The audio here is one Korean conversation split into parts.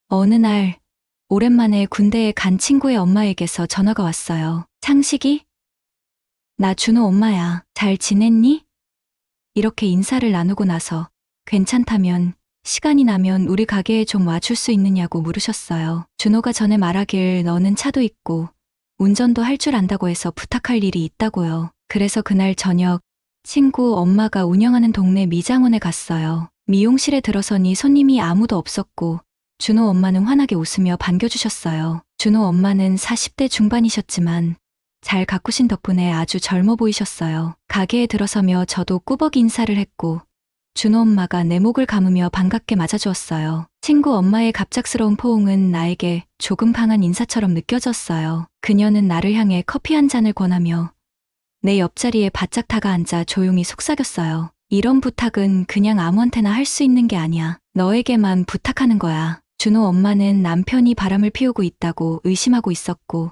어느 날 오랜만에 군대에 간 친구의 엄마에게서 전화가 왔어요. 창식이? 나 준호 엄마야. 잘 지냈니? 이렇게 인사를 나누고 나서 괜찮다면 시간이 나면 우리 가게에 좀 와줄 수 있느냐고 물으셨어요. 준호가 전에 말하길 너는 차도 있고 운전도 할 줄 안다고 해서 부탁할 일이 있다고요. 그래서 그날 저녁 친구 엄마가 운영하는 동네 미장원에 갔어요. 미용실에 들어서니 손님이 아무도 없었고 준호 엄마는 환하게 웃으며 반겨주셨어요. 준호 엄마는 40대 중반이셨지만 잘 가꾸신 덕분에 아주 젊어 보이셨어요. 가게에 들어서며 저도 꾸벅 인사를 했고 준호 엄마가 내 목을 감으며 반갑게 맞아주었어요. 친구 엄마의 갑작스러운 포옹은 나에게 조금 강한 인사처럼 느껴졌어요. 그녀는 나를 향해 커피 한 잔을 권하며 내 옆자리에 바짝 다가앉아 조용히 속삭였어요. 이런 부탁은 그냥 아무한테나 할 수 있는 게 아니야. 너에게만 부탁하는 거야. 준호 엄마는 남편이 바람을 피우고 있다고 의심하고 있었고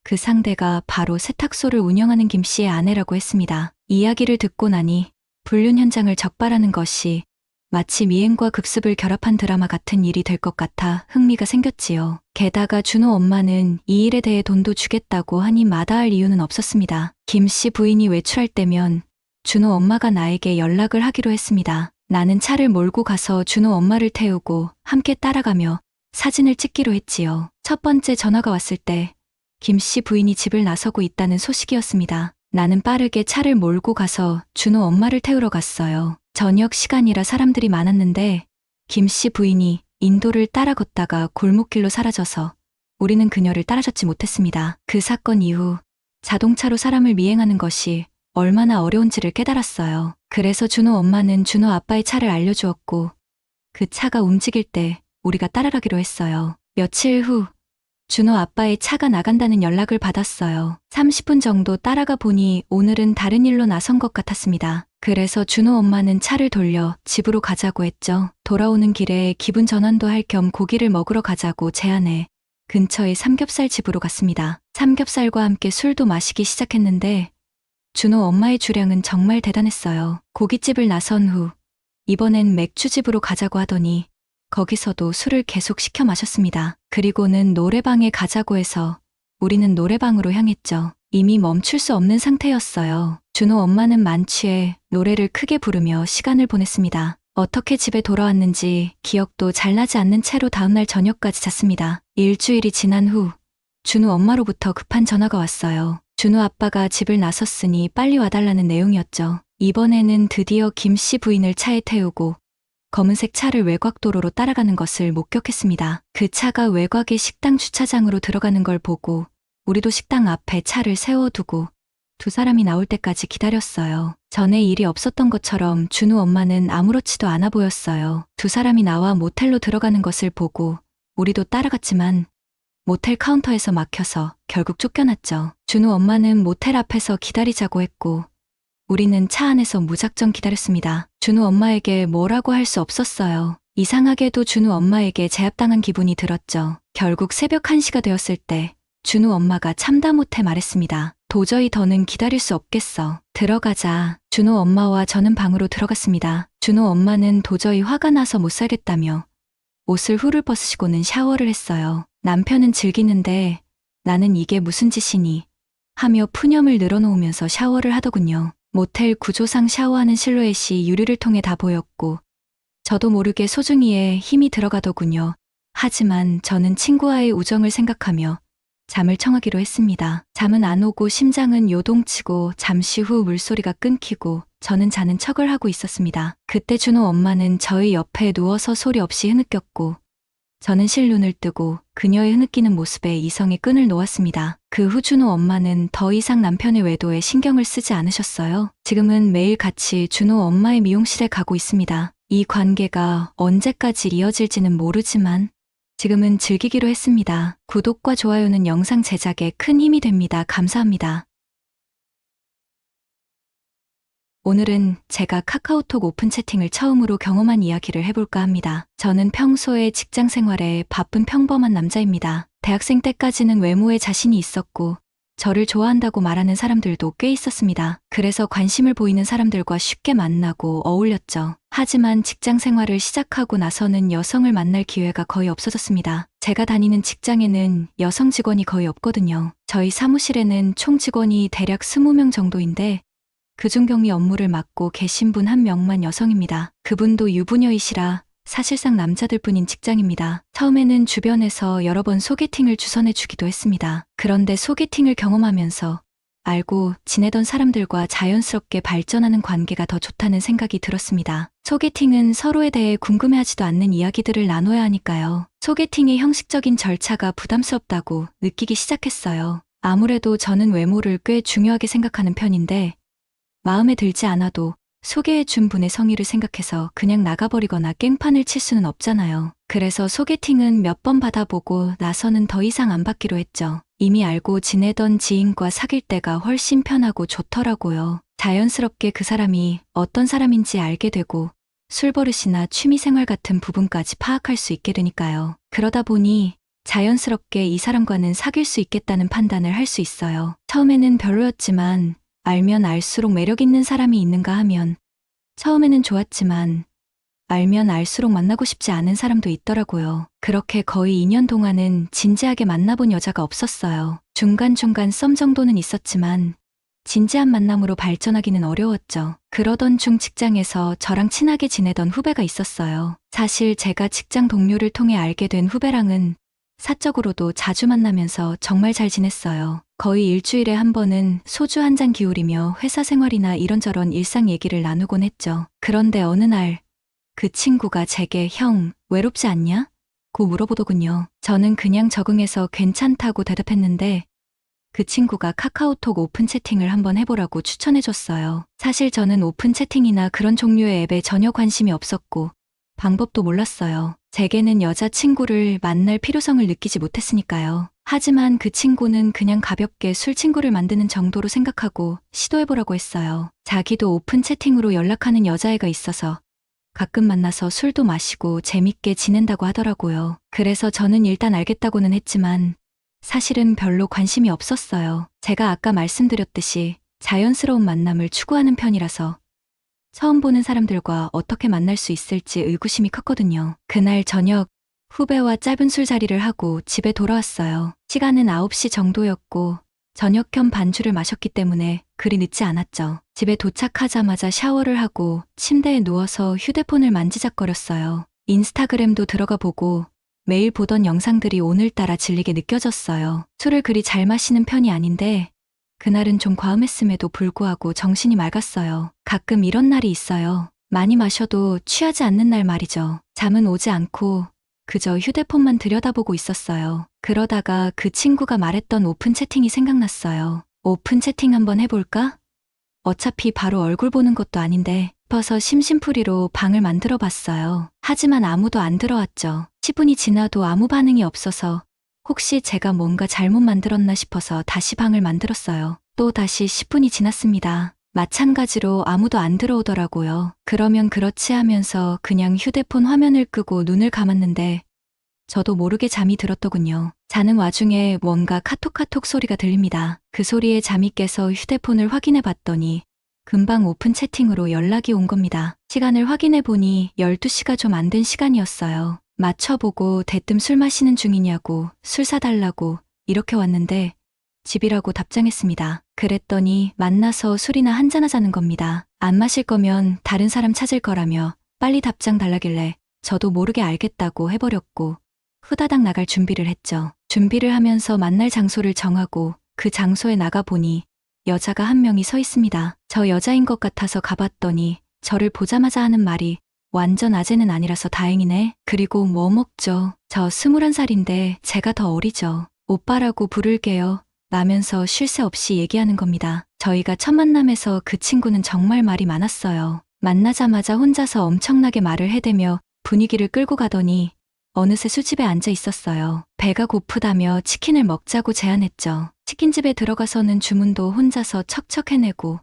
그 상대가 바로 세탁소를 운영하는 김 씨의 아내라고 했습니다. 이야기를 듣고 나니 불륜 현장을 적발하는 것이 마치 미행과 급습을 결합한 드라마 같은 일이 될 것 같아 흥미가 생겼지요. 게다가 준호 엄마는 이 일에 대해 돈도 주겠다고 하니 마다할 이유는 없었습니다. 김 씨 부인이 외출할 때면 준호 엄마가 나에게 연락을 하기로 했습니다. 나는 차를 몰고 가서 준호 엄마를 태우고 함께 따라가며 사진을 찍기로 했지요. 첫 번째 전화가 왔을 때 김 씨 부인이 집을 나서고 있다는 소식이었습니다. 나는 빠르게 차를 몰고 가서 준호 엄마를 태우러 갔어요. 저녁 시간이라 사람들이 많았는데 김 씨 부인이 인도를 따라 걷다가 골목길로 사라져서 우리는 그녀를 따라잡지 못했습니다. 그 사건 이후 자동차로 사람을 미행하는 것이 얼마나 어려운지를 깨달았어요. 그래서 준호 엄마는 준호 아빠의 차를 알려주었고 그 차가 움직일 때 우리가 따라가기로 했어요. 며칠 후 준호 아빠의 차가 나간다는 연락을 받았어요. 30분 정도 따라가 보니 오늘은 다른 일로 나선 것 같았습니다. 그래서 준호 엄마는 차를 돌려 집으로 가자고 했죠. 돌아오는 길에 기분 전환도 할 겸 고기를 먹으러 가자고 제안해 근처의 삼겹살 집으로 갔습니다. 삼겹살과 함께 술도 마시기 시작했는데 준호 엄마의 주량은 정말 대단했어요. 고깃집을 나선 후 이번엔 맥주집으로 가자고 하더니 거기서도 술을 계속 시켜 마셨습니다. 그리고는 노래방에 가자고 해서 우리는 노래방으로 향했죠. 이미 멈출 수 없는 상태였어요. 준호 엄마는 만취해 노래를 크게 부르며 시간을 보냈습니다. 어떻게 집에 돌아왔는지 기억도 잘 나지 않는 채로 다음날 저녁까지 잤습니다. 일주일이 지난 후 준호 엄마로부터 급한 전화가 왔어요. 준호 아빠가 집을 나섰으니 빨리 와달라는 내용이었죠. 이번에는 드디어 김 씨 부인을 차에 태우고 검은색 차를 외곽도로로 따라가는 것을 목격했습니다. 그 차가 외곽의 식당 주차장으로 들어가는 걸 보고 우리도 식당 앞에 차를 세워두고 두 사람이 나올 때까지 기다렸어요. 전에 일이 없었던 것처럼 준우 엄마는 아무렇지도 않아 보였어요. 두 사람이 나와 모텔로 들어가는 것을 보고 우리도 따라갔지만 모텔 카운터에서 막혀서 결국 쫓겨났죠. 준우 엄마는 모텔 앞에서 기다리자고 했고 우리는 차 안에서 무작정 기다렸습니다. 준우 엄마에게 뭐라고 할 수 없었어요. 이상하게도 준우 엄마에게 제압당한 기분이 들었죠. 결국 새벽 1시가 되었을 때 준우 엄마가 참다 못해 말했습니다. 도저히 더는 기다릴 수 없겠어. 들어가자. 준우 엄마와 저는 방으로 들어갔습니다. 준우 엄마는 도저히 화가 나서 못 살겠다며 옷을 훌훌 벗으시고는 샤워를 했어요. 남편은 즐기는데 나는 이게 무슨 짓이니 하며 푸념을 늘어놓으면서 샤워를 하더군요. 모텔 구조상 샤워하는 실루엣이 유리를 통해 다 보였고 저도 모르게 소중이에 힘이 들어가더군요. 하지만 저는 친구와의 우정을 생각하며 잠을 청하기로 했습니다. 잠은 안 오고 심장은 요동치고 잠시 후 물소리가 끊기고 저는 자는 척을 하고 있었습니다. 그때 준호 엄마는 저희 옆에 누워서 소리 없이 흐느꼈고 저는 실눈을 뜨고 그녀의 흐느끼는 모습에 이성의 끈을 놓았습니다. 그 후 준호 엄마는 더 이상 남편의 외도에 신경을 쓰지 않으셨어요. 지금은 매일 같이 준호 엄마의 미용실에 가고 있습니다. 이 관계가 언제까지 이어질지는 모르지만 지금은 즐기기로 했습니다. 구독과 좋아요는 영상 제작에 큰 힘이 됩니다. 감사합니다. 오늘은 제가 카카오톡 오픈 채팅을 처음으로 경험한 이야기를 해볼까 합니다. 저는 평소에 직장 생활에 바쁜 평범한 남자입니다. 대학생 때까지는 외모에 자신이 있었고 저를 좋아한다고 말하는 사람들도 꽤 있었습니다. 그래서 관심을 보이는 사람들과 쉽게 만나고 어울렸죠. 하지만 직장 생활을 시작하고 나서는 여성을 만날 기회가 거의 없어졌습니다. 제가 다니는 직장에는 여성 직원이 거의 없거든요. 저희 사무실에는 총 직원이 대략 20명 정도인데 그중 격리 업무를 맡고 계신 분 한 명만 여성입니다. 그분도 유부녀이시라 사실상 남자들뿐인 직장입니다. 처음에는 주변에서 여러 번 소개팅을 주선해 주기도 했습니다. 그런데 소개팅을 경험하면서 알고 지내던 사람들과 자연스럽게 발전하는 관계가 더 좋다는 생각이 들었습니다. 소개팅은 서로에 대해 궁금해하지도 않는 이야기들을 나눠야 하니까요. 소개팅의 형식적인 절차가 부담스럽다고 느끼기 시작했어요. 아무래도 저는 외모를 꽤 중요하게 생각하는 편인데 마음에 들지 않아도 소개해준 분의 성의를 생각해서 그냥 나가버리거나 깽판을 칠 수는 없잖아요. 그래서 소개팅은 몇 번 받아보고 나서는 더 이상 안 받기로 했죠. 이미 알고 지내던 지인과 사귈 때가 훨씬 편하고 좋더라고요. 자연스럽게 그 사람이 어떤 사람인지 알게 되고 술버릇이나 취미생활 같은 부분까지 파악할 수 있게 되니까요. 그러다 보니 자연스럽게 이 사람과는 사귈 수 있겠다는 판단을 할 수 있어요. 처음에는 별로였지만 알면 알수록 매력 있는 사람이 있는가 하면 처음에는 좋았지만 알면 알수록 만나고 싶지 않은 사람도 있더라고요. 그렇게 거의 2년 동안은 진지하게 만나본 여자가 없었어요. 중간중간 썸 정도는 있었지만 진지한 만남으로 발전하기는 어려웠죠. 그러던 중 직장에서 저랑 친하게 지내던 후배가 있었어요. 사실 제가 직장 동료를 통해 알게 된 후배랑은 사적으로도 자주 만나면서 정말 잘 지냈어요. 거의 일주일에 한 번은 소주 한 잔 기울이며 회사 생활이나 이런저런 일상 얘기를 나누곤 했죠. 그런데 어느 날 그 친구가 제게 형, 외롭지 않냐? 고 물어보더군요. 저는 그냥 적응해서 괜찮다고 대답했는데 그 친구가 카카오톡 오픈 채팅을 한번 해보라고 추천해줬어요. 사실 저는 오픈 채팅이나 그런 종류의 앱에 전혀 관심이 없었고 방법도 몰랐어요. 제게는 여자친구를 만날 필요성을 느끼지 못했으니까요. 하지만 그 친구는 그냥 가볍게 술 친구를 만드는 정도로 생각하고 시도해보라고 했어요. 자기도 오픈 채팅으로 연락하는 여자애가 있어서 가끔 만나서 술도 마시고 재밌게 지낸다고 하더라고요. 그래서 저는 일단 알겠다고는 했지만 사실은 별로 관심이 없었어요. 제가 아까 말씀드렸듯이 자연스러운 만남을 추구하는 편이라서 처음 보는 사람들과 어떻게 만날 수 있을지 의구심이 컸거든요. 그날 저녁 후배와 짧은 술자리를 하고 집에 돌아왔어요. 시간은 9시 정도였고 저녁 겸 반주를 마셨기 때문에 그리 늦지 않았죠. 집에 도착하자마자 샤워를 하고 침대에 누워서 휴대폰을 만지작거렸어요. 인스타그램도 들어가 보고 매일 보던 영상들이 오늘따라 질리게 느껴졌어요. 술을 그리 잘 마시는 편이 아닌데 그날은 좀 과음했음에도 불구하고 정신이 맑았어요. 가끔 이런 날이 있어요. 많이 마셔도 취하지 않는 날 말이죠. 잠은 오지 않고 그저 휴대폰만 들여다보고 있었어요. 그러다가 그 친구가 말했던 오픈 채팅이 생각났어요. 오픈 채팅 한번 해볼까? 어차피 바로 얼굴 보는 것도 아닌데 싶어서 심심풀이로 방을 만들어 봤어요. 하지만 아무도 안 들어왔죠. 10분이 지나도 아무 반응이 없어서 혹시 제가 뭔가 잘못 만들었나 싶어서 다시 방을 만들었어요. 또 다시 10분이 지났습니다. 마찬가지로 아무도 안 들어오더라고요. 그러면 그렇지 하면서 그냥 휴대폰 화면을 끄고 눈을 감았는데 저도 모르게 잠이 들었더군요. 자는 와중에 뭔가 카톡 소리가 들립니다. 그 소리에 잠이 깨서 휴대폰을 확인해 봤더니 금방 오픈 채팅으로 연락이 온 겁니다. 시간을 확인해 보니 12시가 좀 안 된 시간이었어요. 맞춰보고 대뜸 술 마시는 중이냐고 술 사달라고 이렇게 왔는데 집이라고 답장했습니다. 그랬더니 만나서 술이나 한잔하자는 겁니다. 안 마실 거면 다른 사람 찾을 거라며 빨리 답장 달라길래 저도 모르게 알겠다고 해버렸고 후다닥 나갈 준비를 했죠. 준비를 하면서 만날 장소를 정하고 그 장소에 나가보니 여자가 한 명이 서 있습니다. 저 여자인 것 같아서 가봤더니 저를 보자마자 하는 말이 완전 아재는 아니라서 다행이네. 그리고 뭐 먹죠? 저 21살인데 제가 더 어리죠. 오빠라고 부를게요. 라면서 쉴 새 없이 얘기하는 겁니다. 저희가 첫 만남에서 그 친구는 정말 말이 많았어요. 만나자마자 혼자서 엄청나게 말을 해대며 분위기를 끌고 가더니 어느새 술집에 앉아 있었어요. 배가 고프다며 치킨을 먹자고 제안했죠. 치킨집에 들어가서는 주문도 혼자서 척척 해내고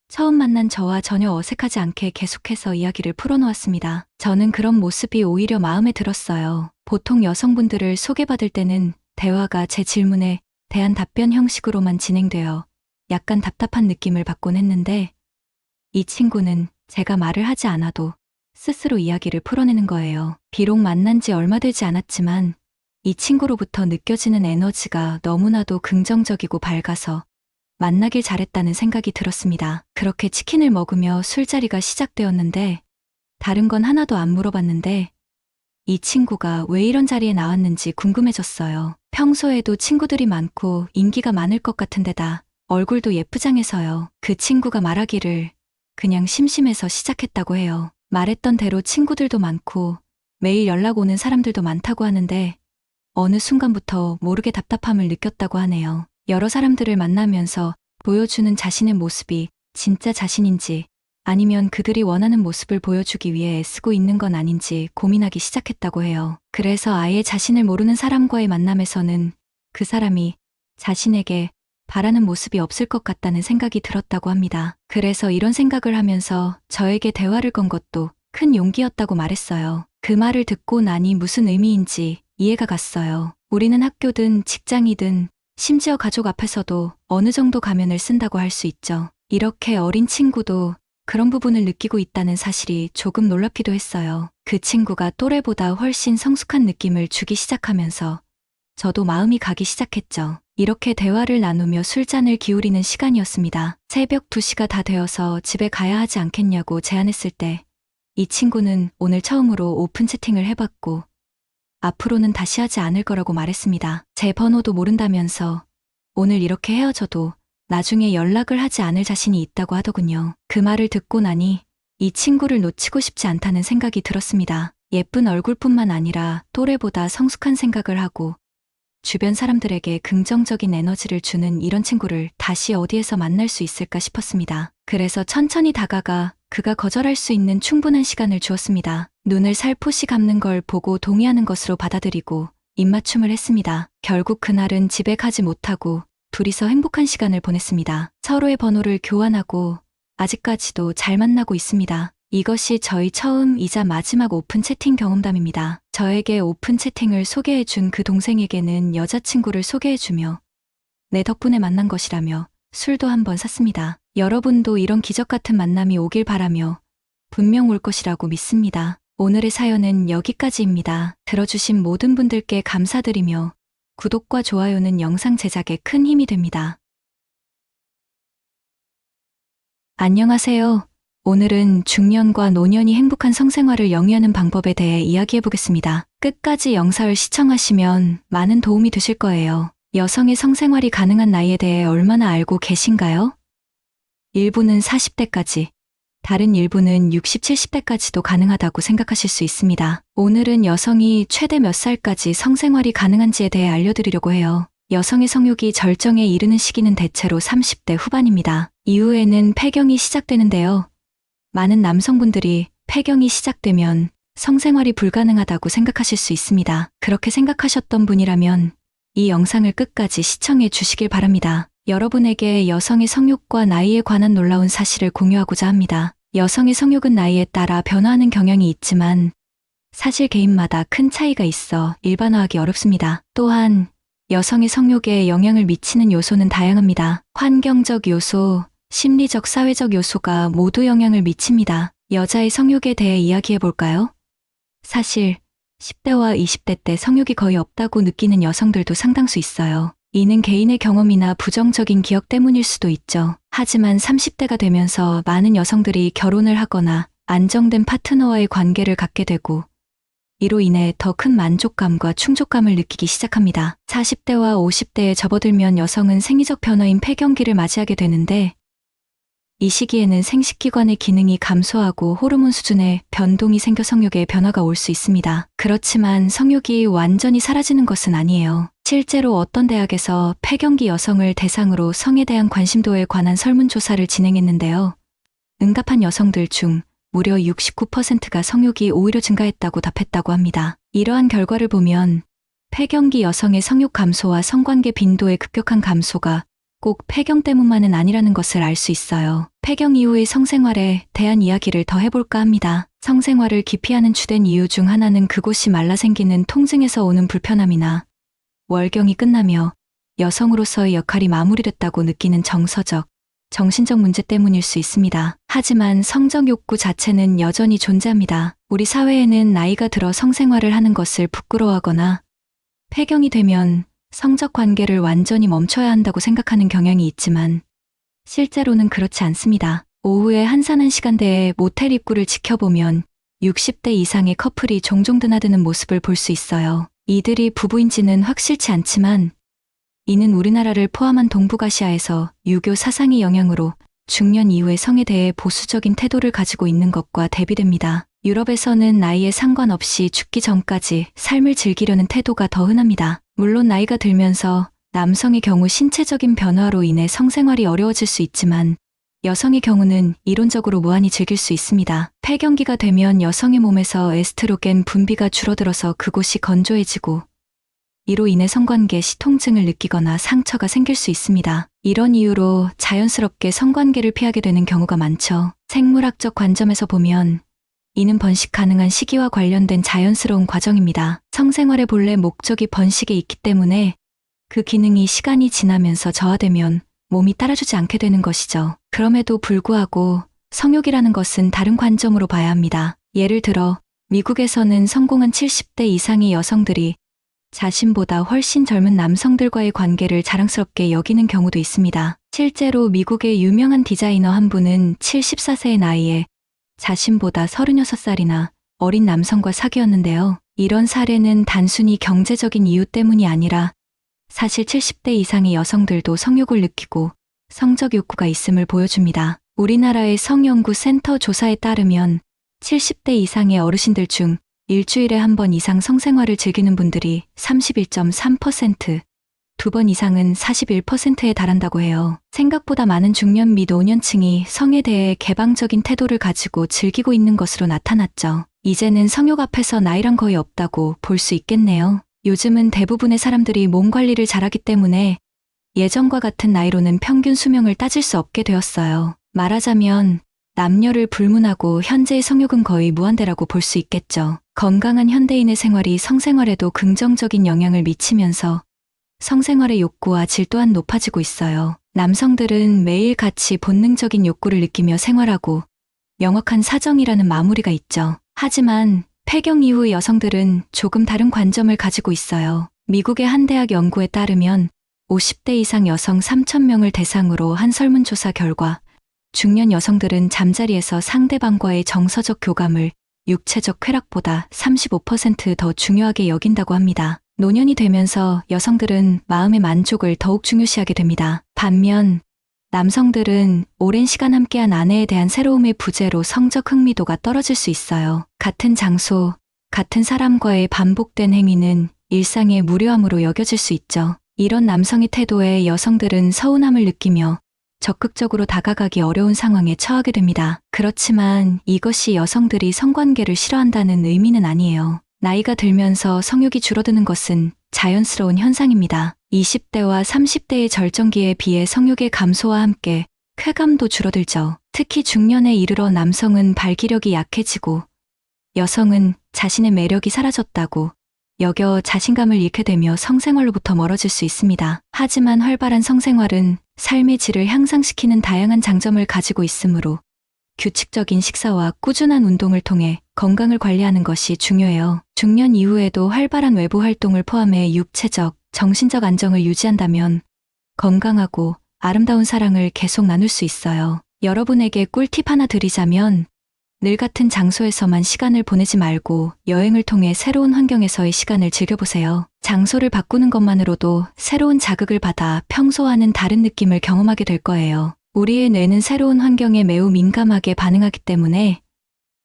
처음 만난 저와 전혀 어색하지 않게 계속해서 이야기를 풀어놓았습니다. 저는 그런 모습이 오히려 마음에 들었어요. 보통 여성분들을 소개받을 때는 대화가 제 질문에 대한 답변 형식으로만 진행되어 약간 답답한 느낌을 받곤 했는데 이 친구는 제가 말을 하지 않아도 스스로 이야기를 풀어내는 거예요. 비록 만난 지 얼마 되지 않았지만 이 친구로부터 느껴지는 에너지가 너무나도 긍정적이고 밝아서 만나길 잘했다는 생각이 들었습니다. 그렇게 치킨을 먹으며 술자리가 시작되었는데 다른 건 하나도 안 물어봤는데 이 친구가 왜 이런 자리에 나왔는지 궁금해졌어요. 평소에도 친구들이 많고 인기가 많을 것 같은데다 얼굴도 예쁘장해서요. 그 친구가 말하기를 그냥 심심해서 시작했다고 해요. 말했던 대로 친구들도 많고 매일 연락 오는 사람들도 많다고 하는데 어느 순간부터 모르게 답답함을 느꼈다고 하네요. 여러 사람들을 만나면서 보여주는 자신의 모습이 진짜 자신인지 아니면 그들이 원하는 모습을 보여주기 위해 애쓰고 있는 건 아닌지 고민하기 시작했다고 해요. 그래서 아예 자신을 모르는 사람과의 만남에서는 그 사람이 자신에게 바라는 모습이 없을 것 같다는 생각이 들었다고 합니다. 그래서 이런 생각을 하면서 저에게 대화를 건 것도 큰 용기였다고 말했어요. 그 말을 듣고 나니 무슨 의미인지 이해가 갔어요. 우리는 학교든 직장이든 심지어 가족 앞에서도 어느 정도 가면을 쓴다고 할 수 있죠. 이렇게 어린 친구도 그런 부분을 느끼고 있다는 사실이 조금 놀랍기도 했어요. 그 친구가 또래보다 훨씬 성숙한 느낌을 주기 시작하면서 저도 마음이 가기 시작했죠. 이렇게 대화를 나누며 술잔을 기울이는 시간이었습니다. 새벽 2시가 다 되어서 집에 가야 하지 않겠냐고 제안했을 때 이 친구는 오늘 처음으로 오픈 채팅을 해봤고 앞으로는 다시 하지 않을 거라고 말했습니다. 제 번호도 모른다면서 오늘 이렇게 헤어져도 나중에 연락을 하지 않을 자신이 있다고 하더군요. 그 말을 듣고 나니 이 친구를 놓치고 싶지 않다는 생각이 들었습니다. 예쁜 얼굴뿐만 아니라 또래보다 성숙한 생각을 하고 주변 사람들에게 긍정적인 에너지를 주는 이런 친구를 다시 어디에서 만날 수 있을까 싶었습니다. 그래서 천천히 다가가 그가 거절할 수 있는 충분한 시간을 주었습니다. 눈을 살포시 감는 걸 보고 동의하는 것으로 받아들이고 입맞춤을 했습니다. 결국 그날은 집에 가지 못하고 둘이서 행복한 시간을 보냈습니다. 서로의 번호를 교환하고 아직까지도 잘 만나고 있습니다. 이것이 저희 처음이자 마지막 오픈 채팅 경험담입니다. 저에게 오픈 채팅을 소개해준 그 동생에게는 여자친구를 소개해주며 내 덕분에 만난 것이라며 술도 한번 샀습니다. 여러분도 이런 기적 같은 만남이 오길 바라며 분명 올 것이라고 믿습니다. 오늘의 사연은 여기까지입니다. 들어주신 모든 분들께 감사드리며 구독과 좋아요는 영상 제작에 큰 힘이 됩니다. 안녕하세요. 오늘은 중년과 노년이 행복한 성생활을 영위하는 방법에 대해 이야기해보겠습니다. 끝까지 영상을 시청하시면 많은 도움이 되실 거예요. 여성의 성생활이 가능한 나이에 대해 얼마나 알고 계신가요? 일부는 40대까지, 다른 일부는 60, 70대까지도 가능하다고 생각하실 수 있습니다. 오늘은 여성이 최대 몇 살까지 성생활이 가능한지에 대해 알려드리려고 해요. 여성의 성욕이 절정에 이르는 시기는 대체로 30대 후반입니다. 이후에는 폐경이 시작되는데요. 많은 남성분들이 폐경이 시작되면 성생활이 불가능하다고 생각하실 수 있습니다. 그렇게 생각하셨던 분이라면 이 영상을 끝까지 시청해 주시길 바랍니다. 여러분에게 여성의 성욕과 나이에 관한 놀라운 사실을 공유하고자 합니다. 여성의 성욕은 나이에 따라 변화하는 경향이 있지만 사실 개인마다 큰 차이가 있어 일반화하기 어렵습니다. 또한 여성의 성욕에 영향을 미치는 요소는 다양합니다. 환경적 요소, 심리적, 사회적 요소가 모두 영향을 미칩니다. 여자의 성욕에 대해 이야기해 볼까요? 사실 10대와 20대 때 성욕이 거의 없다고 느끼는 여성들도 상당수 있어요. 이는 개인의 경험이나 부정적인 기억 때문일 수도 있죠. 하지만 30대가 되면서 많은 여성들이 결혼을 하거나 안정된 파트너와의 관계를 갖게 되고 이로 인해 더 큰 만족감과 충족감을 느끼기 시작합니다. 40대와 50대에 접어들면 여성은 생리적 변화인 폐경기를 맞이하게 되는데 이 시기에는 생식기관의 기능이 감소하고 호르몬 수준의 변동이 생겨 성욕에 변화가 올 수 있습니다. 그렇지만 성욕이 완전히 사라지는 것은 아니에요. 실제로 어떤 대학에서 폐경기 여성을 대상으로 성에 대한 관심도에 관한 설문조사를 진행했는데요. 응답한 여성들 중 무려 69%가 성욕이 오히려 증가했다고 답했다고 합니다. 이러한 결과를 보면 폐경기 여성의 성욕 감소와 성관계 빈도의 급격한 감소가 꼭 폐경 때문만은 아니라는 것을 알 수 있어요. 폐경 이후의 성생활에 대한 이야기를 더 해볼까 합니다. 성생활을 기피하는 주된 이유 중 하나는 그곳이 말라 생기는 통증에서 오는 불편함이나 월경이 끝나며 여성으로서의 역할이 마무리됐다고 느끼는 정서적, 정신적 문제 때문일 수 있습니다. 하지만 성적 욕구 자체는 여전히 존재합니다. 우리 사회에는 나이가 들어 성생활을 하는 것을 부끄러워하거나 폐경이 되면 성적 관계를 완전히 멈춰야 한다고 생각하는 경향이 있지만 실제로는 그렇지 않습니다. 오후에 한산한 시간대에 모텔 입구를 지켜보면 60대 이상의 커플이 종종 드나드는 모습을 볼 수 있어요. 이들이 부부인지는 확실치 않지만 이는 우리나라를 포함한 동북아시아에서 유교 사상의 영향으로 중년 이후의 성에 대해 보수적인 태도를 가지고 있는 것과 대비됩니다. 유럽에서는 나이에 상관없이 죽기 전까지 삶을 즐기려는 태도가 더 흔합니다. 물론 나이가 들면서 남성의 경우 신체적인 변화로 인해 성생활이 어려워질 수 있지만 여성의 경우는 이론적으로 무한히 즐길 수 있습니다. 폐경기가 되면 여성의 몸에서 에스트로겐 분비가 줄어들어서 그곳이 건조해지고 이로 인해 성관계 시 통증을 느끼거나 상처가 생길 수 있습니다. 이런 이유로 자연스럽게 성관계를 피하게 되는 경우가 많죠. 생물학적 관점에서 보면 이는 번식 가능한 시기와 관련된 자연스러운 과정입니다. 성생활의 본래 목적이 번식에 있기 때문에 그 기능이 시간이 지나면서 저하되면 몸이 따라주지 않게 되는 것이죠. 그럼에도 불구하고 성욕이라는 것은 다른 관점으로 봐야 합니다. 예를 들어 미국에서는 성공한 70대 이상의 여성들이 자신보다 훨씬 젊은 남성들과의 관계를 자랑스럽게 여기는 경우도 있습니다. 실제로 미국의 유명한 디자이너 한 분은 74세의 나이에 자신보다 36살이나 어린 남성과 사귀었는데요. 이런 사례는 단순히 경제적인 이유 때문이 아니라 사실 70대 이상의 여성들도 성욕을 느끼고 성적 욕구가 있음을 보여줍니다. 우리나라의 성연구센터 조사에 따르면 70대 이상의 어르신들 중 일주일에 한 번 이상 성생활을 즐기는 분들이 31.3%, 2번 이상은 41%에 달한다고 해요. 생각보다 많은 중년 및 노년층이 성에 대해 개방적인 태도를 가지고 즐기고 있는 것으로 나타났죠. 이제는 성욕 앞에서 나이란 거의 없다고 볼 수 있겠네요. 요즘은 대부분의 사람들이 몸 관리를 잘하기 때문에 예전과 같은 나이로는 평균 수명을 따질 수 없게 되었어요. 말하자면 남녀를 불문하고 현재의 성욕은 거의 무한대라고 볼 수 있겠죠. 건강한 현대인의 생활이 성생활에도 긍정적인 영향을 미치면서 성생활의 욕구와 질 또한 높아지고 있어요. 남성들은 매일같이 본능적인 욕구를 느끼며 생활하고 명확한 사정이라는 마무리가 있죠. 하지만 폐경 이후 여성들은 조금 다른 관점을 가지고 있어요. 미국의 한 대학 연구에 따르면 50대 이상 여성 3,000명을 대상으로 한 설문조사 결과 중년 여성들은 잠자리에서 상대방과의 정서적 교감을 육체적 쾌락보다 35% 더 중요하게 여긴다고 합니다. 노년이 되면서 여성들은 마음의 만족을 더욱 중요시하게 됩니다. 반면 남성들은 오랜 시간 함께한 아내에 대한 새로움의 부재로 성적 흥미도가 떨어질 수 있어요. 같은 장소, 같은 사람과의 반복된 행위는 일상의 무료함으로 여겨질 수 있죠. 이런 남성의 태도에 여성들은 서운함을 느끼며 적극적으로 다가가기 어려운 상황에 처하게 됩니다. 그렇지만 이것이 여성들이 성관계를 싫어한다는 의미는 아니에요. 나이가 들면서 성욕이 줄어드는 것은 자연스러운 현상입니다. 20대와 30대의 절정기에 비해 성욕의 감소와 함께 쾌감도 줄어들죠. 특히 중년에 이르러 남성은 발기력이 약해지고 여성은 자신의 매력이 사라졌다고 여겨 자신감을 잃게 되며 성생활로부터 멀어질 수 있습니다. 하지만 활발한 성생활은 삶의 질을 향상시키는 다양한 장점을 가지고 있으므로 규칙적인 식사와 꾸준한 운동을 통해 건강을 관리하는 것이 중요해요. 중년 이후에도 활발한 외부 활동을 포함해 육체적, 정신적 안정을 유지한다면 건강하고 아름다운 사랑을 계속 나눌 수 있어요. 여러분에게 꿀팁 하나 드리자면 늘 같은 장소에서만 시간을 보내지 말고 여행을 통해 새로운 환경에서의 시간을 즐겨보세요. 장소를 바꾸는 것만으로도 새로운 자극을 받아 평소와는 다른 느낌을 경험하게 될 거예요. 우리의 뇌는 새로운 환경에 매우 민감하게 반응하기 때문에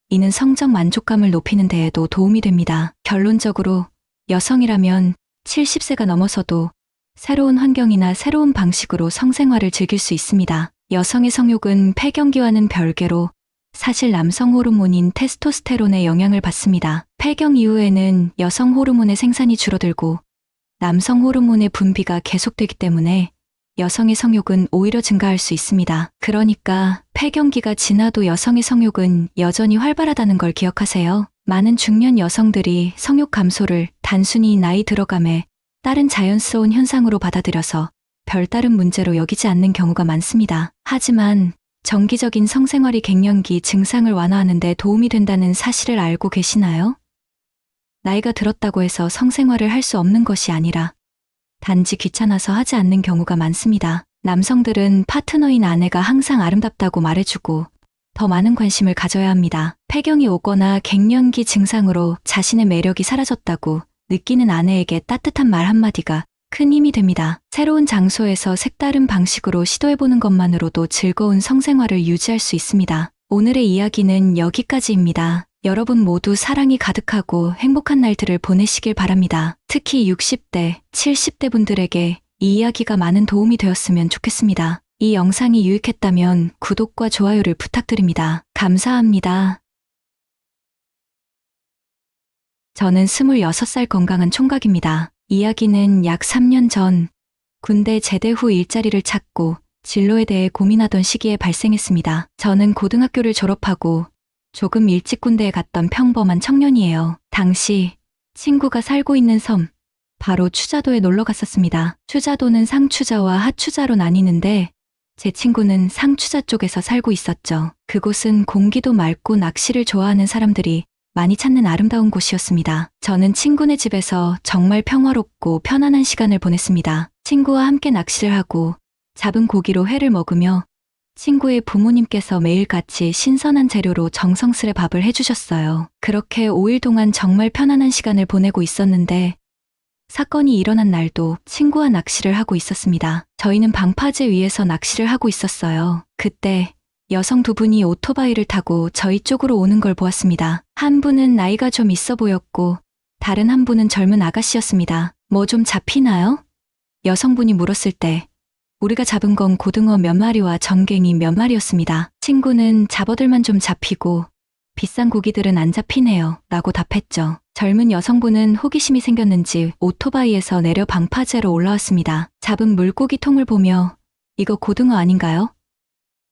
이는 성적 만족감을 높이는 데에도 도움이 됩니다. 결론적으로 여성이라면 70세가 넘어서도 새로운 환경이나 새로운 방식으로 성생활을 즐길 수 있습니다. 여성의 성욕은 폐경기와는 별개로 사실 남성 호르몬인 테스토스테론의 영향을 받습니다. 폐경 이후에는 여성 호르몬의 생산이 줄어들고 남성 호르몬의 분비가 계속되기 때문에 여성의 성욕은 오히려 증가할 수 있습니다. 그러니까 폐경기가 지나도 여성의 성욕은 여전히 활발하다는 걸 기억하세요. 많은 중년 여성들이 성욕 감소를 단순히 나이 들어감에 딸은 자연스러운 현상으로 받아들여서 별다른 문제로 여기지 않는 경우가 많습니다. 하지만 정기적인 성생활이 갱년기 증상을 완화하는 데 도움이 된다는 사실을 알고 계시나요? 나이가 들었다고 해서 성생활을 할 수 없는 것이 아니라 단지 귀찮아서 하지 않는 경우가 많습니다. 남성들은 파트너인 아내가 항상 아름답다고 말해주고 더 많은 관심을 가져야 합니다. 폐경이 오거나 갱년기 증상으로 자신의 매력이 사라졌다고 느끼는 아내에게 따뜻한 말 한마디가 큰 힘이 됩니다. 새로운 장소에서 색다른 방식으로 시도해보는 것만으로도 즐거운 성생활을 유지할 수 있습니다. 오늘의 이야기는 여기까지입니다. 여러분 모두 사랑이 가득하고 행복한 날들을 보내시길 바랍니다. 특히 60대, 70대 분들에게 이 이야기가 많은 도움이 되었으면 좋겠습니다. 이 영상이 유익했다면 구독과 좋아요를 부탁드립니다. 감사합니다. 저는 26살 건강한 총각입니다. 이야기는 약 3년 전 군대 제대 후 일자리를 찾고 진로에 대해 고민하던 시기에 발생했습니다. 저는 고등학교를 졸업하고 조금 일찍 군대에 갔던 평범한 청년이에요. 당시 친구가 살고 있는 섬, 바로 추자도에 놀러 갔었습니다. 추자도는 상추자와 하추자로 나뉘는데 제 친구는 상추자 쪽에서 살고 있었죠. 그곳은 공기도 맑고 낚시를 좋아하는 사람들이 많이 찾는 아름다운 곳이었습니다. 저는 친구네 집에서 정말 평화롭고 편안한 시간을 보냈습니다. 친구와 함께 낚시를 하고 잡은 고기로 회를 먹으며 친구의 부모님께서 매일같이 신선한 재료로 정성스레 밥을 해주셨어요. 그렇게 5일 동안 정말 편안한 시간을 보내고 있었는데 사건이 일어난 날도 친구와 낚시를 하고 있었습니다. 저희는 방파제 위에서 낚시를 하고 있었어요. 그때 여성 두 분이 오토바이를 타고 저희 쪽으로 오는 걸 보았습니다. 한 분은 나이가 좀 있어 보였고 다른 한 분은 젊은 아가씨였습니다. 뭐 좀 잡히나요? 여성분이 물었을 때 우리가 잡은 건 고등어 몇 마리와 전갱이 몇 마리였습니다. 친구는 잡어들만 좀 잡히고 비싼 고기들은 안 잡히네요. 라고 답했죠. 젊은 여성분은 호기심이 생겼는지 오토바이에서 내려 방파제로 올라왔습니다. 잡은 물고기 통을 보며 이거 고등어 아닌가요?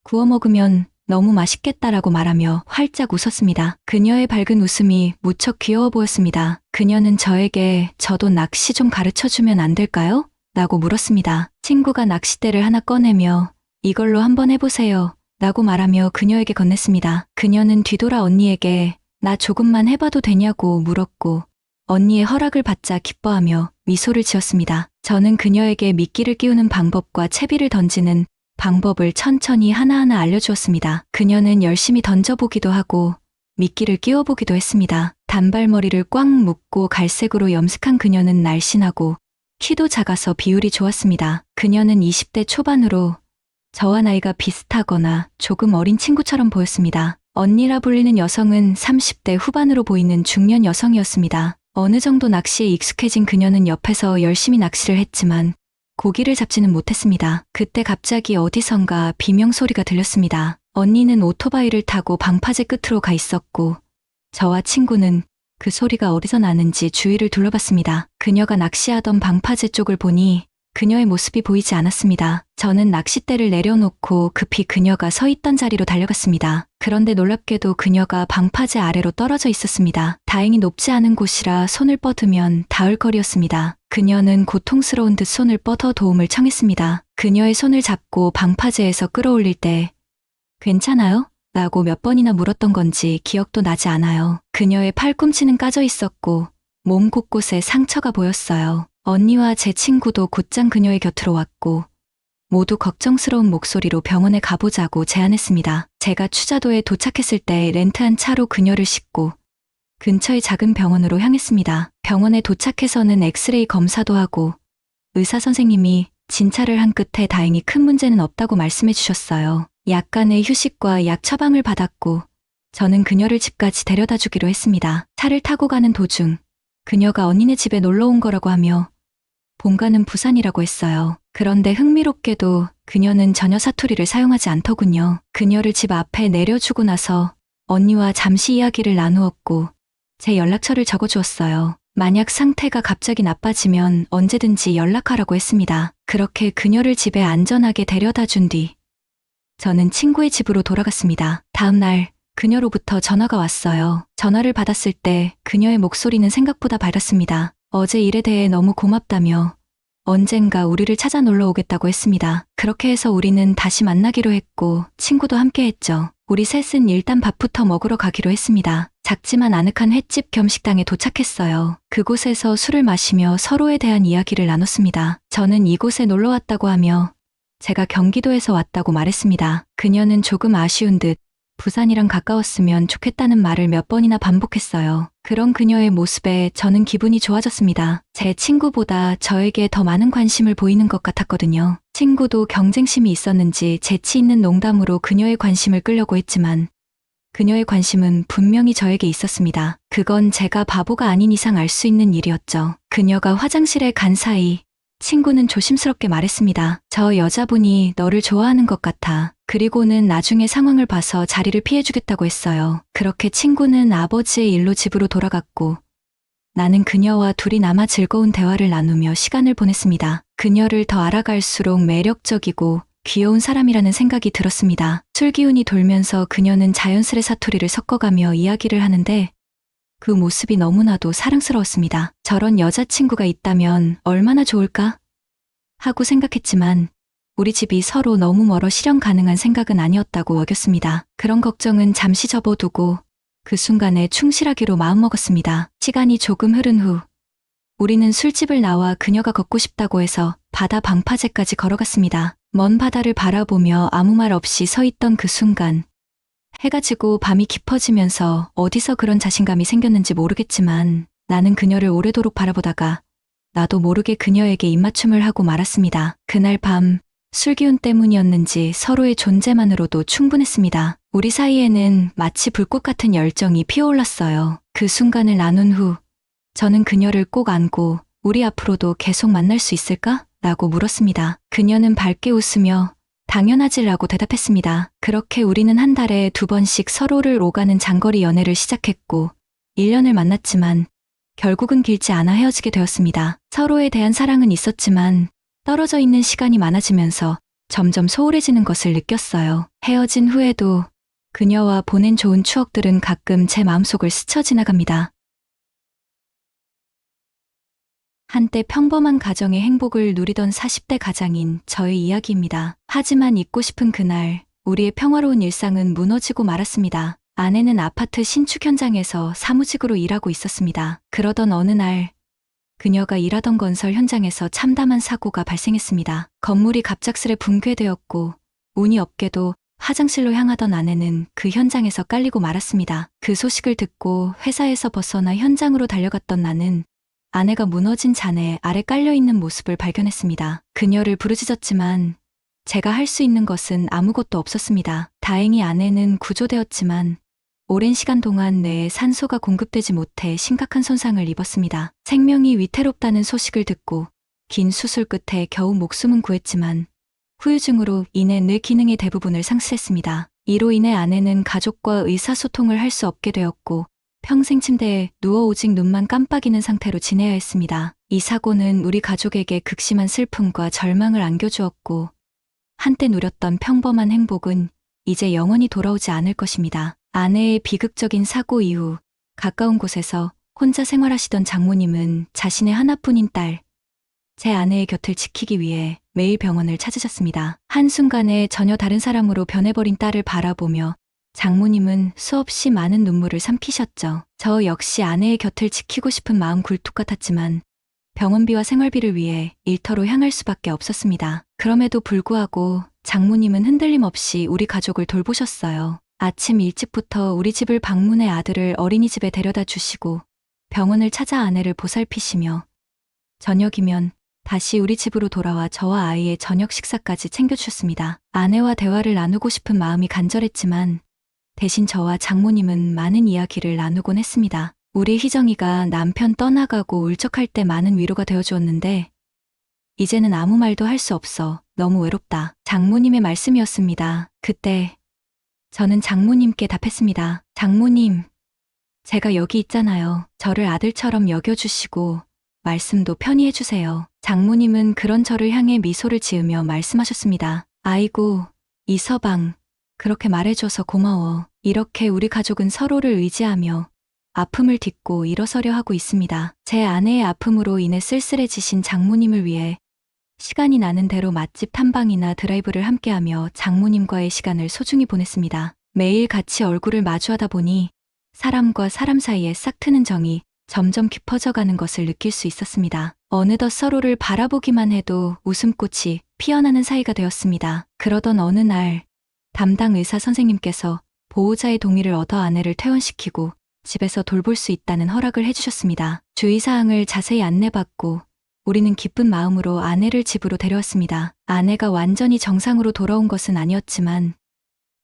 구워 먹으면 너무 맛있겠다라고 말하며 활짝 웃었습니다. 그녀의 밝은 웃음이 무척 귀여워 보였습니다. 그녀는 저에게 저도 낚시 좀 가르쳐주면 안 될까요? 라고 물었습니다. 친구가 낚싯대를 하나 꺼내며 이걸로 한번 해보세요. 라고 말하며 그녀에게 건넸습니다. 그녀는 뒤돌아 언니에게 나 조금만 해봐도 되냐고 물었고 언니의 허락을 받자 기뻐하며 미소를 지었습니다. 저는 그녀에게 미끼를 끼우는 방법과 채비를 던지는 방법을 천천히 하나하나 알려주었습니다. 그녀는 열심히 던져보기도 하고 미끼를 끼워보기도 했습니다. 단발머리를 꽉 묶고 갈색으로 염색한 그녀는 날씬하고 키도 작아서 비율이 좋았습니다. 그녀는 20대 초반으로 저와 나이가 비슷하거나 조금 어린 친구처럼 보였습니다. 언니라 불리는 여성은 30대 후반으로 보이는 중년 여성이었습니다. 어느 정도 낚시에 익숙해진 그녀는 옆에서 열심히 낚시를 했지만 고기를 잡지는 못했습니다. 그때 갑자기 어디선가 비명소리가 들렸습니다. 언니는 오토바이를 타고 방파제 끝으로 가 있었고 저와 친구는 그 소리가 어디서 나는지 주위를 둘러봤습니다. 그녀가 낚시하던 방파제 쪽을 보니 그녀의 모습이 보이지 않았습니다. 저는 낚싯대를 내려놓고 급히 그녀가 서 있던 자리로 달려갔습니다. 그런데 놀랍게도 그녀가 방파제 아래로 떨어져 있었습니다. 다행히 높지 않은 곳이라 손을 뻗으면 닿을 거리였습니다. 그녀는 고통스러운 듯 손을 뻗어 도움을 청했습니다. 그녀의 손을 잡고 방파제에서 끌어올릴 때 괜찮아요? 라고 몇 번이나 물었던 건지 기억도 나지 않아요. 그녀의 팔꿈치는 까져 있었고 몸 곳곳에 상처가 보였어요. 언니와 제 친구도 곧장 그녀의 곁으로 왔고 모두 걱정스러운 목소리로 병원에 가보자고 제안했습니다. 제가 추자도에 도착했을 때 렌트한 차로 그녀를 싣고 근처의 작은 병원으로 향했습니다. 병원에 도착해서는 엑스레이 검사도 하고 의사 선생님이 진찰을 한 끝에 다행히 큰 문제는 없다고 말씀해 주셨어요. 약간의 휴식과 약 처방을 받았고 저는 그녀를 집까지 데려다 주기로 했습니다. 차를 타고 가는 도중 그녀가 언니네 집에 놀러 온 거라고 하며 본가는 부산이라고 했어요. 그런데 흥미롭게도 그녀는 전혀 사투리를 사용하지 않더군요. 그녀를 집 앞에 내려주고 나서 언니와 잠시 이야기를 나누었고 제 연락처를 적어주었어요. 만약 상태가 갑자기 나빠지면 언제든지 연락하라고 했습니다. 그렇게 그녀를 집에 안전하게 데려다 준 뒤 저는 친구의 집으로 돌아갔습니다. 다음 날 그녀로부터 전화가 왔어요. 전화를 받았을 때 그녀의 목소리는 생각보다 밝았습니다. 어제 일에 대해 너무 고맙다며 언젠가 우리를 찾아 놀러 오겠다고 했습니다. 그렇게 해서 우리는 다시 만나기로 했고 친구도 함께 했죠. 우리 셋은 일단 밥부터 먹으러 가기로 했습니다. 작지만 아늑한 횟집 겸 식당에 도착했어요. 그곳에서 술을 마시며 서로에 대한 이야기를 나눴습니다. 저는 이곳에 놀러 왔다고 하며 제가 경기도에서 왔다고 말했습니다. 그녀는 조금 아쉬운 듯 부산이랑 가까웠으면 좋겠다는 말을 몇 번이나 반복했어요. 그런 그녀의 모습에 저는 기분이 좋아졌습니다. 제 친구보다 저에게 더 많은 관심을 보이는 것 같았거든요. 친구도 경쟁심이 있었는지 재치 있는 농담으로 그녀의 관심을 끌려고 했지만 그녀의 관심은 분명히 저에게 있었습니다. 그건 제가 바보가 아닌 이상 알 수 있는 일이었죠. 그녀가 화장실에 간 사이 친구는 조심스럽게 말했습니다. 저 여자분이 너를 좋아하는 것 같아. 그리고는 나중에 상황을 봐서 자리를 피해주겠다고 했어요. 그렇게 친구는 아버지의 일로 집으로 돌아갔고 나는 그녀와 둘이 남아 즐거운 대화를 나누며 시간을 보냈습니다. 그녀를 더 알아갈수록 매력적이고 귀여운 사람이라는 생각이 들었습니다. 술 기운이 돌면서 그녀는 자연스레 사투리를 섞어가며 이야기를 하는데 그 모습이 너무나도 사랑스러웠습니다. 저런 여자친구가 있다면 얼마나 좋을까? 하고 생각했지만 우리 집이 서로 너무 멀어 실현 가능한 생각은 아니었다고 여겼습니다. 그런 걱정은 잠시 접어두고 그 순간에 충실하기로 마음먹었습니다. 시간이 조금 흐른 후 우리는 술집을 나와 그녀가 걷고 싶다고 해서 바다 방파제까지 걸어갔습니다. 먼 바다를 바라보며 아무 말 없이 서 있던 그 순간 해가 지고 밤이 깊어지면서 어디서 그런 자신감이 생겼는지 모르겠지만 나는 그녀를 오래도록 바라보다가 나도 모르게 그녀에게 입맞춤을 하고 말았습니다. 그날 밤 술기운 때문이었는지 서로의 존재만으로도 충분했습니다. 우리 사이에는 마치 불꽃 같은 열정이 피어올랐어요. 그 순간을 나눈 후 저는 그녀를 꼭 안고 우리 앞으로도 계속 만날 수 있을까? 라고 물었습니다. 그녀는 밝게 웃으며 당연하지라고 대답했습니다. 그렇게 우리는 한 달에 2번씩 서로를 오가는 장거리 연애를 시작했고 1년을 만났지만 결국은 길지 않아 헤어지게 되었습니다. 서로에 대한 사랑은 있었지만 떨어져 있는 시간이 많아지면서 점점 소홀해지는 것을 느꼈어요. 헤어진 후에도 그녀와 보낸 좋은 추억들은 가끔 제 마음속을 스쳐 지나갑니다. 한때 평범한 가정의 행복을 누리던 40대 가장인 저의 이야기입니다. 하지만 잊고 싶은 그날, 우리의 평화로운 일상은 무너지고 말았습니다. 아내는 아파트 신축 현장에서 사무직으로 일하고 있었습니다. 그러던 어느 날, 그녀가 일하던 건설 현장에서 참담한 사고가 발생했습니다. 건물이 갑작스레 붕괴되었고, 운이 없게도 화장실로 향하던 아내는 그 현장에서 깔리고 말았습니다. 그 소식을 듣고 회사에서 벗어나 현장으로 달려갔던 나는 아내가 무너진 잔해 아래 깔려있는 모습을 발견했습니다. 그녀를 부르짖었지만 제가 할 수 있는 것은 아무것도 없었습니다. 다행히 아내는 구조되었지만 오랜 시간 동안 뇌에 산소가 공급되지 못해 심각한 손상을 입었습니다. 생명이 위태롭다는 소식을 듣고 긴 수술 끝에 겨우 목숨은 구했지만 후유증으로 인해 뇌 기능의 대부분을 상실했습니다. 이로 인해 아내는 가족과 의사소통을 할 수 없게 되었고 평생 침대에 누워 오직 눈만 깜빡이는 상태로 지내야 했습니다. 이 사고는 우리 가족에게 극심한 슬픔과 절망을 안겨주었고 한때 누렸던 평범한 행복은 이제 영원히 돌아오지 않을 것입니다. 아내의 비극적인 사고 이후 가까운 곳에서 혼자 생활하시던 장모님은 자신의 하나뿐인 딸, 제 아내의 곁을 지키기 위해 매일 병원을 찾으셨습니다. 한순간에 전혀 다른 사람으로 변해버린 딸을 바라보며 장모님은 수없이 많은 눈물을 삼키셨죠. 저 역시 아내의 곁을 지키고 싶은 마음 굴뚝 같았지만 병원비와 생활비를 위해 일터로 향할 수밖에 없었습니다. 그럼에도 불구하고 장모님은 흔들림 없이 우리 가족을 돌보셨어요. 아침 일찍부터 우리 집을 방문해 아들을 어린이집에 데려다 주시고 병원을 찾아 아내를 보살피시며 저녁이면 다시 우리 집으로 돌아와 저와 아이의 저녁 식사까지 챙겨주셨습니다. 아내와 대화를 나누고 싶은 마음이 간절했지만 대신 저와 장모님은 많은 이야기를 나누곤 했습니다. 우리 희정이가 남편 떠나가고 울적할 때 많은 위로가 되어주었는데 이제는 아무 말도 할 수 없어 너무 외롭다. 장모님의 말씀이었습니다. 그때 저는 장모님께 답했습니다. 장모님, 제가 여기 있잖아요. 저를 아들처럼 여겨주시고 말씀도 편히 해주세요. 장모님은 그런 저를 향해 미소를 지으며 말씀하셨습니다. 아이고, 이서방, 그렇게 말해줘서 고마워. 이렇게 우리 가족은 서로를 의지하며 아픔을 딛고 일어서려 하고 있습니다. 제 아내의 아픔으로 인해 쓸쓸해지신 장모님을 위해 시간이 나는 대로 맛집 탐방이나 드라이브를 함께하며 장모님과의 시간을 소중히 보냈습니다. 매일 같이 얼굴을 마주하다 보니 사람과 사람 사이에 싹 트는 정이 점점 깊어져 가는 것을 느낄 수 있었습니다. 어느덧 서로를 바라보기만 해도 웃음꽃이 피어나는 사이가 되었습니다. 그러던 어느 날 담당 의사 선생님께서 보호자의 동의를 얻어 아내를 퇴원시키고 집에서 돌볼 수 있다는 허락을 해주셨습니다. 주의사항을 자세히 안내받고 우리는 기쁜 마음으로 아내를 집으로 데려왔습니다. 아내가 완전히 정상으로 돌아온 것은 아니었지만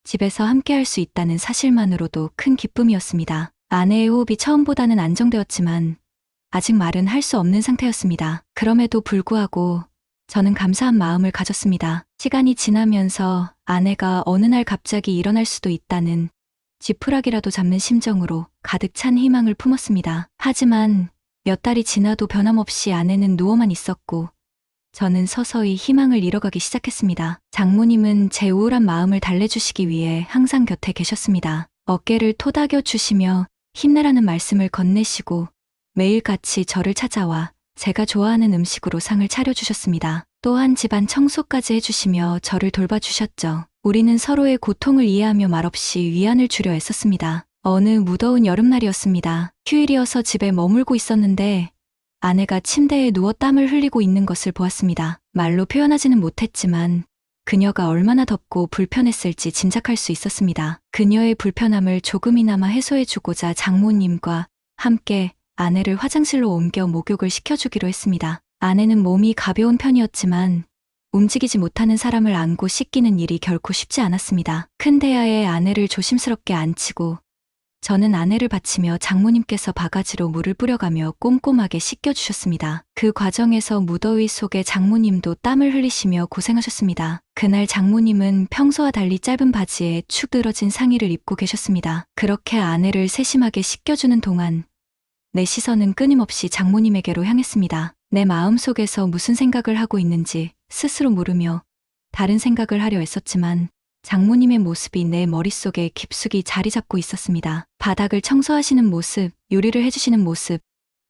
집에서 함께할 수 있다는 사실만으로도 큰 기쁨이었습니다. 아내의 호흡이 처음보다는 안정되었지만 아직 말은 할 수 없는 상태였습니다. 그럼에도 불구하고 저는 감사한 마음을 가졌습니다. 시간이 지나면서 아내가 어느 날 갑자기 일어날 수도 있다는 지푸라기라도 잡는 심정으로 가득 찬 희망을 품었습니다. 하지만 몇 달이 지나도 변함없이 아내는 누워만 있었고 저는 서서히 희망을 잃어가기 시작했습니다. 장모님은 제 우울한 마음을 달래주시기 위해 항상 곁에 계셨습니다. 어깨를 토닥여 주시며 힘내라는 말씀을 건네시고 매일같이 저를 찾아와 제가 좋아하는 음식으로 상을 차려주셨습니다. 또한 집안 청소까지 해주시며 저를 돌봐주셨죠. 우리는 서로의 고통을 이해하며 말없이 위안을 주려 애썼습니다. 어느 무더운 여름날이었습니다. 휴일이어서 집에 머물고 있었는데 아내가 침대에 누워 땀을 흘리고 있는 것을 보았습니다. 말로 표현하지는 못했지만 그녀가 얼마나 덥고 불편했을지 짐작할 수 있었습니다. 그녀의 불편함을 조금이나마 해소해주고자 장모님과 함께 아내를 화장실로 옮겨 목욕을 시켜주기로 했습니다. 아내는 몸이 가벼운 편이었지만 움직이지 못하는 사람을 안고 씻기는 일이 결코 쉽지 않았습니다. 큰 대야에 아내를 조심스럽게 앉히고 저는 아내를 받치며 장모님께서 바가지로 물을 뿌려가며 꼼꼼하게 씻겨주셨습니다. 그 과정에서 무더위 속에 장모님도 땀을 흘리시며 고생하셨습니다. 그날 장모님은 평소와 달리 짧은 바지에 축 늘어진 상의를 입고 계셨습니다. 그렇게 아내를 세심하게 씻겨주는 동안 내 시선은 끊임없이 장모님에게로 향했습니다. 내 마음속에서 무슨 생각을 하고 있는지 스스로 모르며 다른 생각을 하려 했었지만 장모님의 모습이 내 머릿속에 깊숙이 자리 잡고 있었습니다. 바닥을 청소하시는 모습, 요리를 해주시는 모습,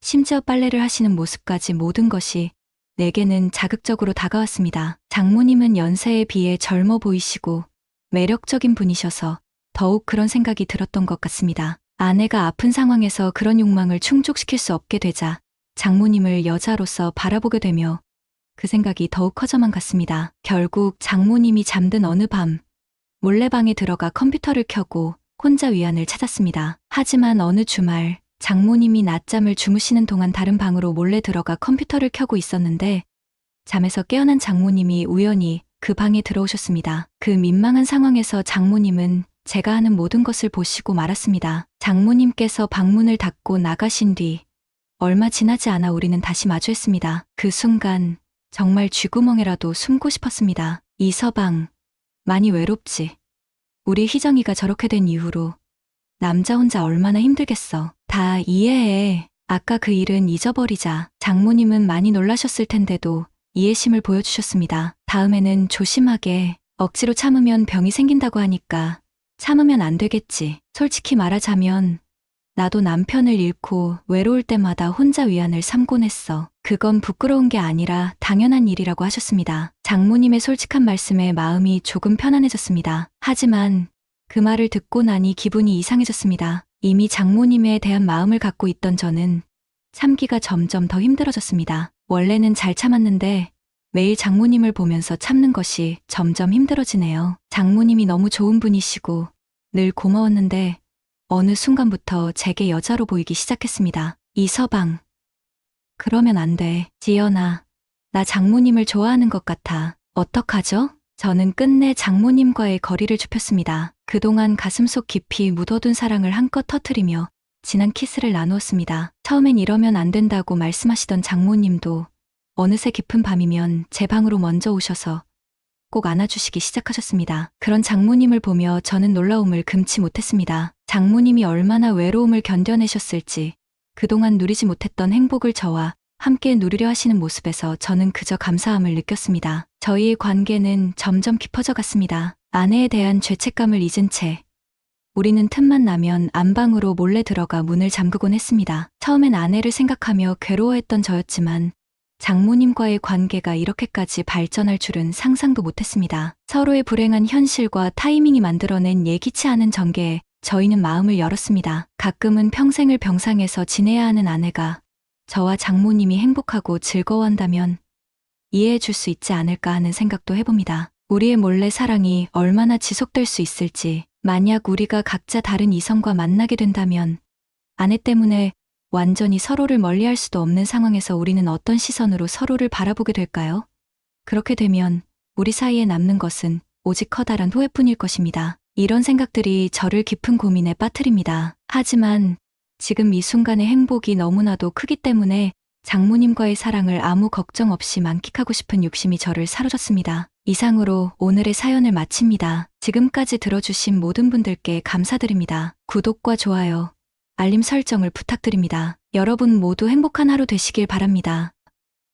심지어 빨래를 하시는 모습까지 모든 것이 내게는 자극적으로 다가왔습니다. 장모님은 연세에 비해 젊어 보이시고 매력적인 분이셔서 더욱 그런 생각이 들었던 것 같습니다. 아내가 아픈 상황에서 그런 욕망을 충족시킬 수 없게 되자 장모님을 여자로서 바라보게 되며 그 생각이 더욱 커져만 갔습니다. 결국 장모님이 잠든 어느 밤 몰래 방에 들어가 컴퓨터를 켜고 혼자 위안을 찾았습니다. 하지만 어느 주말 장모님이 낮잠을 주무시는 동안 다른 방으로 몰래 들어가 컴퓨터를 켜고 있었는데 잠에서 깨어난 장모님이 우연히 그 방에 들어오셨습니다. 그 민망한 상황에서 장모님은 제가 하는 모든 것을 보시고 말았습니다. 장모님께서 방문을 닫고 나가신 뒤 얼마 지나지 않아 우리는 다시 마주했습니다. 그 순간 정말 쥐구멍에라도 숨고 싶었습니다. 이서방, 많이 외롭지? 우리 희정이가 저렇게 된 이후로 남자 혼자 얼마나 힘들겠어. 다 이해해. 아까 그 일은 잊어버리자. 장모님은 많이 놀라셨을 텐데도 이해심을 보여주셨습니다. 다음에는 조심하게. 억지로 참으면 병이 생긴다고 하니까 참으면 안 되겠지. 솔직히 말하자면 나도 남편을 잃고 외로울 때마다 혼자 위안을 삼곤 했어. 그건 부끄러운 게 아니라 당연한 일이라고 하셨습니다. 장모님의 솔직한 말씀에 마음이 조금 편안해졌습니다. 하지만 그 말을 듣고 나니 기분이 이상해졌습니다. 이미 장모님에 대한 마음을 갖고 있던 저는 참기가 점점 더 힘들어졌습니다. 원래는 잘 참았는데 매일 장모님을 보면서 참는 것이 점점 힘들어지네요. 장모님이 너무 좋은 분이시고 늘 고마웠는데 어느 순간부터 제게 여자로 보이기 시작했습니다. 이서방, 그러면 안 돼. 지연아, 나 장모님을 좋아하는 것 같아. 어떡하죠? 저는 끝내 장모님과의 거리를 좁혔습니다. 그동안 가슴속 깊이 묻어둔 사랑을 한껏 터뜨리며 진한 키스를 나누었습니다. 처음엔 이러면 안 된다고 말씀하시던 장모님도 어느새 깊은 밤이면 제 방으로 먼저 오셔서 꼭 안아주시기 시작하셨습니다. 그런 장모님을 보며 저는 놀라움을 금치 못했습니다. 장모님이 얼마나 외로움을 견뎌내셨을지 그동안 누리지 못했던 행복을 저와 함께 누리려 하시는 모습에서 저는 그저 감사함을 느꼈습니다. 저희의 관계는 점점 깊어져 갔습니다. 아내에 대한 죄책감을 잊은 채 우리는 틈만 나면 안방으로 몰래 들어가 문을 잠그곤 했습니다. 처음엔 아내를 생각하며 괴로워했던 저였지만 장모님과의 관계가 이렇게까지 발전할 줄은 상상도 못했습니다. 서로의 불행한 현실과 타이밍이 만들어낸 예기치 않은 전개에 저희는 마음을 열었습니다. 가끔은 평생을 병상에서 지내야 하는 아내가 저와 장모님이 행복하고 즐거워한다면 이해해 줄 수 있지 않을까 하는 생각도 해봅니다. 우리의 몰래 사랑이 얼마나 지속될 수 있을지, 만약 우리가 각자 다른 이성과 만나게 된다면 아내 때문에 완전히 서로를 멀리할 수도 없는 상황에서 우리는 어떤 시선으로 서로를 바라보게 될까요? 그렇게 되면 우리 사이에 남는 것은 오직 커다란 후회뿐일 것입니다. 이런 생각들이 저를 깊은 고민에 빠뜨립니다. 하지만 지금 이 순간의 행복이 너무나도 크기 때문에 장모님과의 사랑을 아무 걱정 없이 만끽하고 싶은 욕심이 저를 사로잡습니다. 이상으로 오늘의 사연을 마칩니다. 지금까지 들어주신 모든 분들께 감사드립니다. 구독과 좋아요, 알림 설정을 부탁드립니다. 여러분 모두 행복한 하루 되시길 바랍니다.